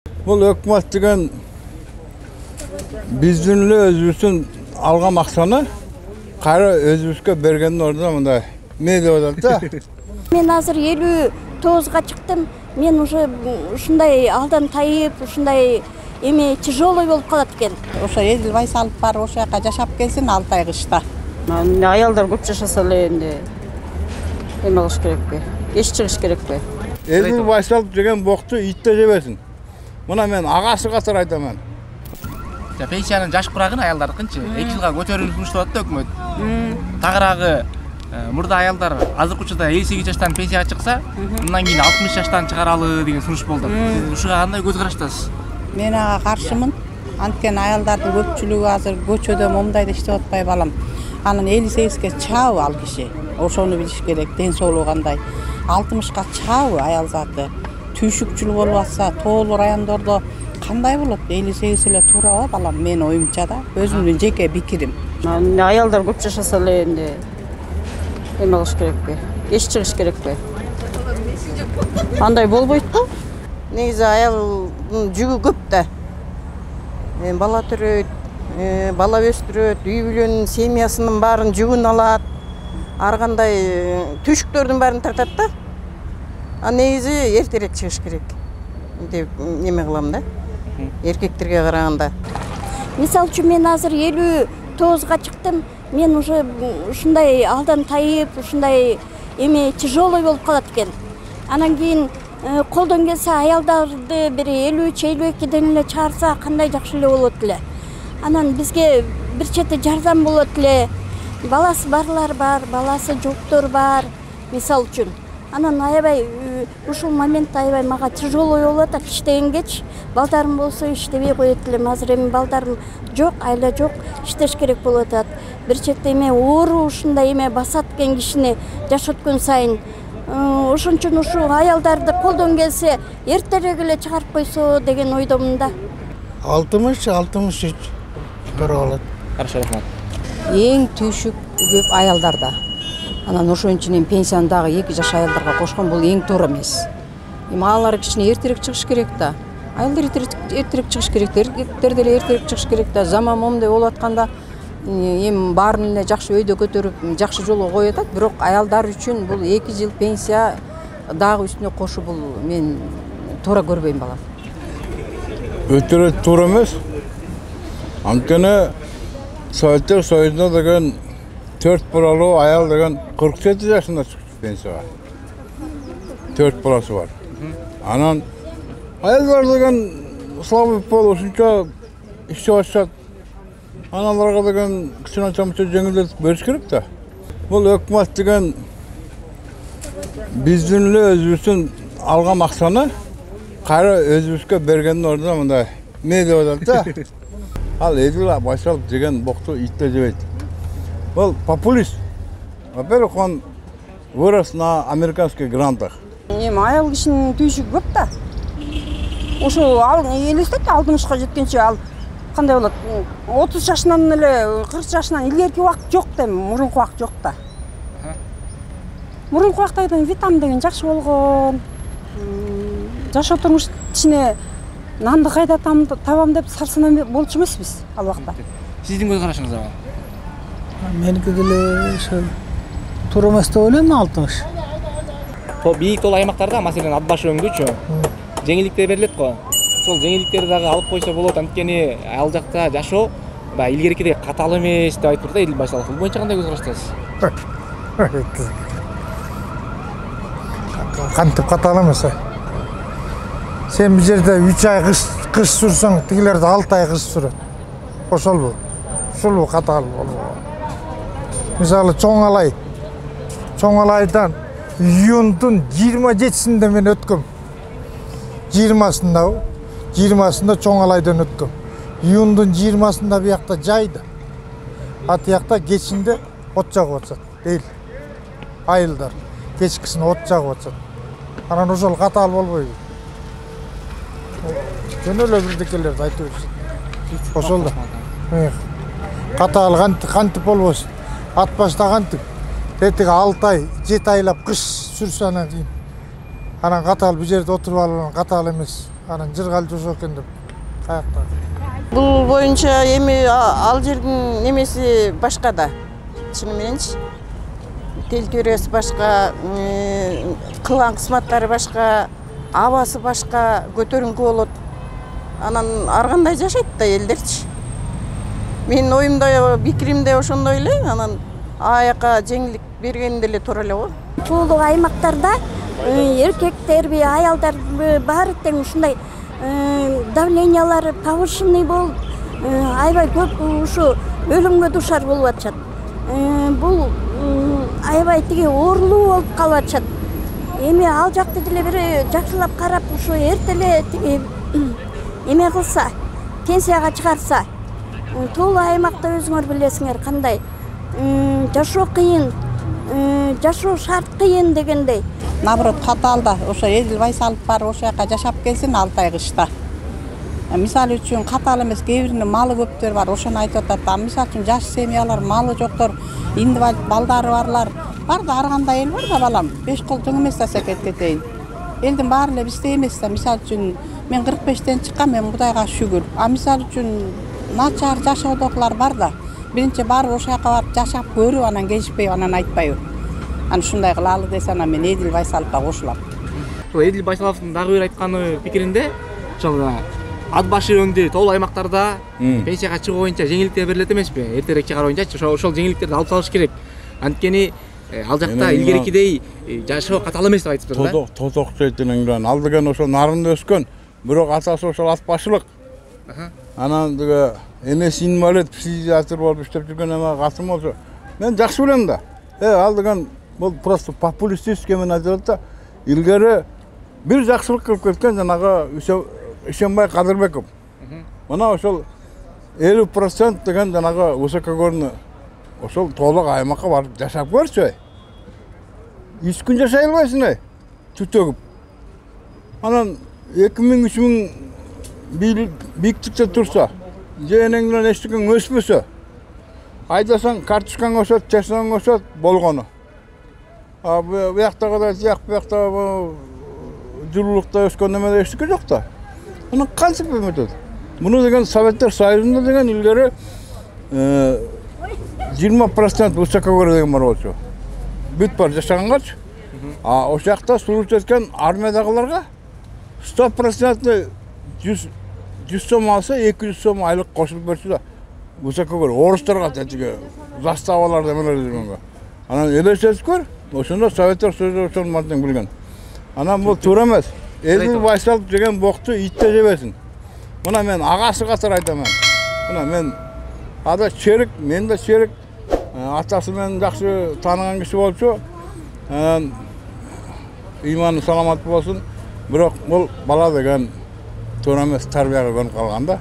Бұл өкмет деген біздің өзіміздің алған мақсаны қайра өзімізге бергеннің орнына мындай не деп отырды да? Мен азыр 59-ға шықтым. Мен уже ушундай алдан тайып, ушундай эме тяжелый болуп калат экен. Ошо Эдил Байсалов бар, ошо жака жашап келсин 6 ай кышта. Аялдар көп жашаса эле энди эме кылыш керекпи? Кеч чыгыш керекпи? Эдил Байсалов деген бокту итте жебесин. Мына мен агасы катары айтаман. Пенсиянын жаш курагын аялдардыкынчы 2 жылга көтөрүүнү сунуштап атты өкмөт. Тагыраагы мурда аялдар азыркы учурда 58 жаштан пенсияга чыкса, андан кийин 60 жаштан чыгаралы деген сунуш болду. Сиз ушуга кандай көз караштасыз? Мен ага каршымын. Анткени аялдардын көпчүлүгү азыр көчөдө момдайда иштеп атпай балам. Анын 58ге чаабы ал киши. Ошону билиш керек, ден соолугу кандай. 60га чаабы аял заты. Түйшүкчүл болуп атса, тоолор райондордо кандай болот? 58 эле туурабы балам? Мен оюмча да, өзүмдүн жеке пикирим. Аялдар көп жашаса эле энди эме кылыш керекпи? Кеч чыгыш керекпи? Андай болбойт да? Негизи аялдын жүгү көп да. Бала төрөйт, бала өстүрөт, үй бүлөнүн семьясынын баарын жүгүн алат. Ар кандай түйшүктөрдүн баарын тартат да. Негизи эртерээк чыгыш керек деп неме кылам да. Эркектерге караганда. Мисалы үчүн мен азыр 59-га чыктым. Мен уже ушундай алдан тайып, ушундай эме тяжелый болуп калат экен. Анан кийин колдон келсе аялдарды бир 53-52ден эле чыгарса кандай жакшы эле болот эле. Анан бизге бир чети жардам болот эле. Баласы барлар бар, баласы жоктор бар, мисалы үчүн. Анан аябай ушул моментте аябай мага тяжелый болуп атат. Иштегенgeç балдарым болсо иштебей коет элем. Азыр эми балдарым жок, айла жок, иштеш керек болуп атат. Бир четте эме оору ушундай эме басат экен кишини жаш өткөн сайын. Ошон үчүн ушул аялдарды колдон келсе эртерээк эле чыгарып койсо деген ойдомун да. 60-63 көрө алат. Каршы рахмат. Эң түйшүк көп аялдарда. Анан ошон үчүн пенсияны дагы 2 жаш аялдарга кошкон бул эң туура эмес. Эми алар кичине эртерээк чыгыш керек да. Аялдар эртерээк чыгыш керек, эркектер деле эртерээк чыгыш керек да. Заман момундай болуп атканда эми баарын эле жакшы өйдө көтөрүп, жакшы жолго коюп атат, бирок аялдар үчүн бул 2 жыл пенсия дагы үстүнө кошуу бул мен туура көрбөйм балам. Өтөрө туура эмес. Анткени Советтер Союзунда деген 4 балалуу аял деген 47 жашында чыкты пенсияга. 4 баласы бар. Анан аялдар деген слабый пол ушунча иштеп атышат. Аналарга деген кичине чамча жеңилдетип бериш керек да. Бул өкмөт деген биздин эле өзүбүздүн алган максаны кайра өзүбүзгө бергеннин ордуна мындай не деп атат да? Ал Эдил Байсалов деген бокту итте жебейт. Ол популист. Во-первых, он вырос на американских грантах. Эми аял кишинин түйшүгү көп да. Ошо ал элестет 60га жеткенче ал кандай болот? 30 жашынан эле 40 жашынан илгерки убакыт жок да, мурунку убакыт жок да. Мурунку убакта витамин деген жакшы болгон. Жашоо турмуш ичине нанды кайда табам деп сарсанаа болчу эмеспиз ал убакта. Сиздин көз карашыңыз ага? Меники деле ошо туура эмес деп ойлойм 60. Бийик тол аймактарда, маселен ат башы өңгүчү жеңилдиктер берилет го. Ошол жеңилдиктерди дагы алып койсо болот, анткени ал жакта жашоо баягы илгеркидей катаал эмес деп айтып турду Эдил Байсалов. Бул боюнча кандай көз караштасыз? Кантип катаал эмес. Сен бул жерде 3 ай кыш сүрсөң, тигилерде 6 ай кыш сүрөт. Ошолбу? Ушул катаал болобу? Мисалы чоң алайдан июндун 27-синде мен өткөм. 20-сында чоң алайдан өткөм. Июндун 20-сында биякта жайды. А тиякта кечинде от жагып атышат. Эл айылдар кечкисин от жагып атышат. Анан ошол катаал болбойбу? Жөн эле бирдекелерди айтып жүрсүң. Ошол да. Катаал кантип болбосун? Ат башта кантип? Тетиги 6 ай, 7 айлап кыш сүрсө анан кийин. Анан катаал бул жерде отуруп алып катаал эмес. Анан жыргал жашоо экен деп каякта. Бул боюнча эми ал жердин немеси башка да. Чыны мененчи. Тел төрөсү башка, кылган кызматтары башка, абасы башка, көтөрүңкү болот. Анан ар кандай жашайт да элдерчи. Менин оюмда, пикиримде ошондой эле. Анан аяка жеңилдик берген деле туура эле го. Тоолук аймактарда эркектерби, аялдарбы баары тең ушундай давлениялары повышенный болуп, аябай көп ушу өлүмгө дуушар болуп атышат. Бул аябай тиги оорулуу болуп калып атышат. Эми ал жакты деле бир жакшылап карап, ушу эртеле тиги эме кылса, пенсияга чыгарса, тоолук аймакта өзүңөр билесиңер кандай жашоо кыйын, жашоо шарт кыйын дегендей. Наоборот, каталда ошо Эдил Байсалов барып ошо жака жашап келсин 6 ай кышта. Мисалы үчүн катал эмес, кээ биринин малы көптөр бар, ошону айтып атат. Мисалы үчүн жаш семьялар, малы жоктор, инвалид балдары барлар бар да, ар кандай эл бар да балам. 5 кол тең эмес да секет кетейин. Элдин баары эле бизде эмес да. Мисалы үчүн мен 45-тен чыккам, мен Кудайга шүгүр. Мисалы үчүн начар жашоодогулар бар да. Биринчи барып ошо жака барып жашап көрүп, анан келишпейби, анан айтпайбы. Аны ушундай кылалы десе, анан мен Эдил Байсаловго кошулам. Ошол Эдил Байсаловдун дагы бир айтканы пикиринде, ошол ат башы өндү тоолук аймактарда пенсияга чыгуу боюнча жеңилдиктер берилет эмеспи? Эртерээк чыгаруу боюнчачы ошол жеңилдиктерди алып салыш керек. Анткени ал жакта илгеркидей жашоо катал эмес деп айтыптыр да. Тозок чейтинен ал деген ошо нарында өскөн, бирок атасы ошол ат башылык. Анан деге энеси инвалид, психиатр болуп иштеп жүргөн эме касым болсо, мен жакшы билем да. Ал деген бул просто популистический мен айтат да. Илгери бир жакшылык кылып кеткен жанагы Ишенбай Кадырбеков. Мына ошол 50% деген жанагы высокогорный ошол тоолук аймакка барып жашап көрчү. 3 күн жашай албайсың, түтөгүп. Анан 2000-3000 бийликтикте турса, же энең менен эчтеке өспөсө, айдасаң карточкаң өсөт, чечсең өсөт, болгону. Bu yaktagılar siyah, bu yakta жылуулукта өскөн неме эчтеке жок да. Муну кантип эметет? Муну деген Советтер Союзунда деген илгери 20% высокогорный деген бар болчу. Бүт бар жашагангач. Ошол жакта служба эткен армиядагыларга 100% 100 сом алса 200 сом айлык кошулуп берчү да. Высокогорный орустарга тетиги заставалар демелер жүргөнгө. Анан элестетип көр. Ошондо Советтер Союзу ошону мантең билген. Анан бул туура эмес. Эдил Байсалов деген бокту итте жебесин. Мына мен агасы катары айтам. Мына мен ада черик, мен да черик. Атасы менен жакшы тааныган киши болчу. Анан ыйманы саламат болсун. Бирок бул бала деген туура эмес тарбияга көнүп калган да.